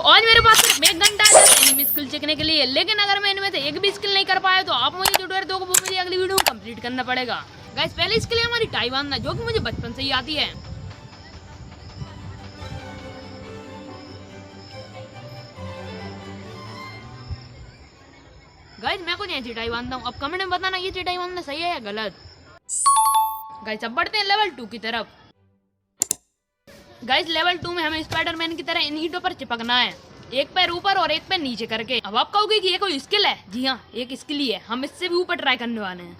आज मेरे पास सिर्फ 1 घंटा है एनिमी स्किल सीखने के लिए, लेकिन अगर मैं इनमें से एक भी स्किल नहीं कर पाया तो आप मुझे ट्यूटोरियल दो मुझे अगली वीडियो कंप्लीट करना पड़ेगा। गाइस पहली स्किल है हमारी टाई बांधना, जो कि मुझे बचपन से ही आती है। गाइस मैं कुछ ऐसी टाई बांधता हूँ, अब कमेंट में बताना ये टाई बांधना सही है या गलत। गाइस अब बढ़ते हैं लेवल 2 की तरफ। गाइस लेवल 2 में हमें स्पाइडरमैन की तरह इन ईंटों पर चिपकना है, एक पैर ऊपर और एक पैर नीचे करके। अब आप कहोगे कि ये कोई स्किल है? जी हाँ, एक स्किल ही है, हम इससे भी ऊपर ट्राई करने वाले हैं।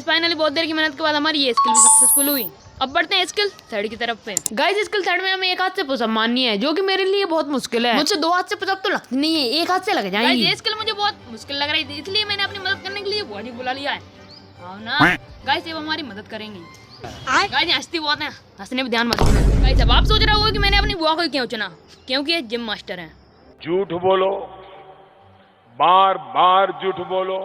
फाइनली बहुत देर की मेहनत के बाद हमारी ये स्किल भी सक्सेसफुल हुई। अब बढ़ते हैं स्किल थर्ड की तरफ पे। गाइस स्किल थर्ड में हमें एक हाथ से पुशअप मारनी है, जो कि मेरे लिए बहुत मुश्किल है। मुझसे 2 हाथ से पुशअप तो लगती नहीं है, एक हाथ से लग जाएंगी। ये स्किल मुझे बहुत मुश्किल लग रही थी, इसलिए मैंने अपनी मदद करने के लिए बुआ जी बुला लिया है। हाँ ना गाइस, ये हमारी मदद करेंगी। गाइस हंसती बहुत है, हंसने पे ध्यान मत देना। गाइस अब आप सोच रहे होगे कि मैंने अपनी बुआ को क्यों चुना, क्योंकि ये जिम मास्टर है। झूठ बोलो, बार बार झूठ बोलो।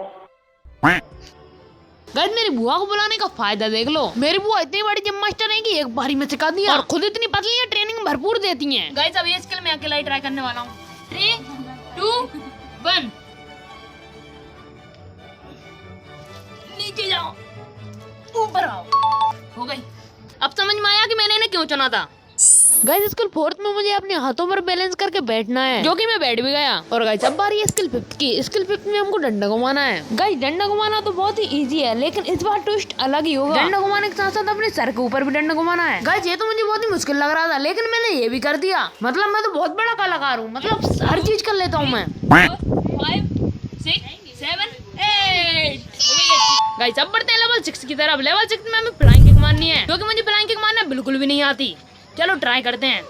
गाइस मेरी बुआ को बुलाने का फायदा देख लो, मेरी बुआ इतनी बड़ी जिम मास्टर है कि एक बारी में सिखा दिया, और खुद इतनी पतली है, ट्रेनिंग भरपूर देती हैं। गाइस अब ये स्किल मैं अकेला ही ट्राई करने वाला हूँ। 3, 2, 1 नीचे जाओ, ऊपर आओ। हो गई। अब समझ में आया कि मैंने इन्हें क्यों चुना था। गाइस स्किल 4 में मुझे अपने हाथों पर बैलेंस करके बैठना है, जो कि मैं बैठ भी गया। और गाइस अब बारी है स्किल 5 की। स्किल 5 में हमको डंडा घुमाना है। गाइस डंडा घुमाना तो बहुत ही इजी है, लेकिन इस बार ट्विस्ट अलग ही होगा। डंडा घुमाने के साथ साथ अपने सर के ऊपर भी डंडा घुमाना है। गाइस ये तो मुझे बहुत ही मुश्किल लग रहा था, लेकिन मैंने ये भी कर दिया। मतलब मैं तो बहुत बड़ा कलाकार हूँ, मतलब हर चीज कर लेता हूँ मैं। 5, 6, 7, 8। गाइस अब बढ़ते हैं लेवल 6 की तरफ। लेवल 6 में हमें फ्लाइंग किक मारनी है, क्योंकि मुझे फ्लाइंग किक मारना बिल्कुल भी नहीं आती। चलो ट्राई करते हैं।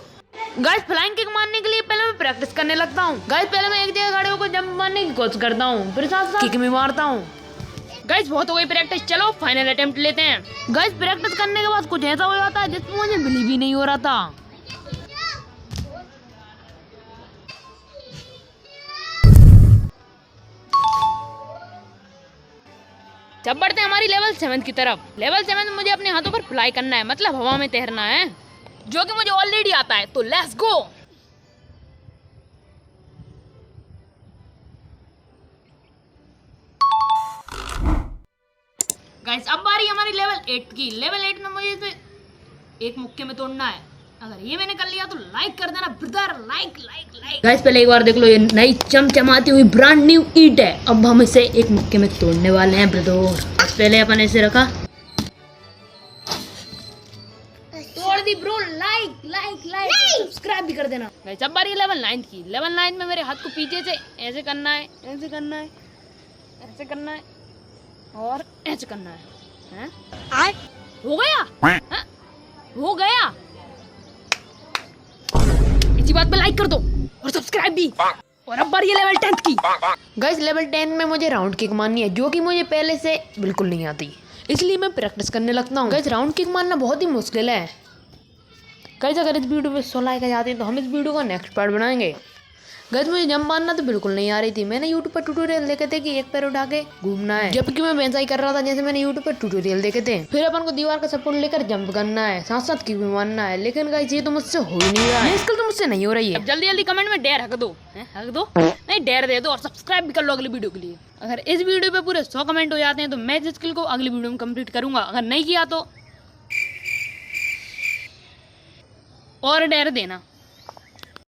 गाइस फ्लाइंग किक मारने के लिए पहले मैं प्रैक्टिस करने लगता हूँ। गाइस पहले मैं एक जगह खड़े होकर जंप मारने की कोशिश करता हूँ, फिर साथ साथ किक भी मारता हूँ। गाइस बहुत हो गई प्रैक्टिस, चलो फाइनल अटेम्प्ट लेते हैं। गाइस प्रैक्टिस करने के बाद कुछ ऐसा हो जाता है जिसमें मुझे बिलीव ही नहीं हो रहा था। जब बढ़ते हैं हमारी लेवल 7 की तरफ। लेवल 7 में मुझे अपने हाथों पर फ्लाई करना है, मतलब हवा में तैरना है, जो कि मुझे ऑलरेडी आता है। तो लेट्स गो। गाइस अब बारी हमारी लेवल 8 की। लेवल 8 में मुझे इसे एक मुक्के में तोड़ना है। अगर ये मैंने कर लिया तो लाइक कर देना brother, like like like. Guys पहले एक बार देख लो, ये नई चमचमाती हुई ब्रांड न्यू ईंट है। अब हम इसे एक मुक्के में तोड़ने वाले हैं ब्रदर। पहले अपन इसे रखा, तोड़ दी bro. Like like like, subscribe भी कर देना। गाइस अब बारी लेवल 9 की। लेवल 9 में मेरे हाथ को पीछे से ऐसे करना है, ऐसे करना है, ऐसे करना है और ऐसे करना है। हो गया? हा? हो गया। इसी बात पे लाइक कर दो और सब्सक्राइब भी। और अब बारी लेवल 10 की। गाइस लेवल 10 में मुझे राउंड किक मारनी है, जो कि मुझे पहले से बिल्कुल नहीं आती, इसलिए मैं प्रैक्टिस करने लगता हूँ। गाइस राउंड किक मारना बहुत ही मुश्किल है। गाइस अगर इस वीडियो पे 100 लाइक आ जाते हैं तो हम इस वीडियो का नेक्स्ट पार्ट बनाएंगे। गाइस मुझे जंप मारना तो बिल्कुल नहीं आ रही थी। मैंने यूट्यूब पर ट्यूटोरियल देखे थे कि एक पैर उठा के घूमना है, जबकि मैं वैसा ही कर रहा था जैसे मैंने यूट्यूब पर ट्यूटोरियल देखे थे। फिर अपन को दीवार का सपोर्ट लेकर जंप करना है, साथ साथ किक भी मारना है। लेकिन गाइस ये तो मुझसे हो ही नहीं रहा है, स्किल तो मुझसे नहीं हो रही है। जल्दी जल्दी कमेंट में डेयर हक दो, हक दो नहीं, डेयर दे दो और सब्सक्राइब भी कर लो अगली वीडियो के लिए। अगर इस वीडियो पे पूरे 100 कमेंट हो जाते हैं तो मैं इस स्किल को अगली वीडियो में कंप्लीट करूंगा। अगर नहीं किया तो और डेयर देना।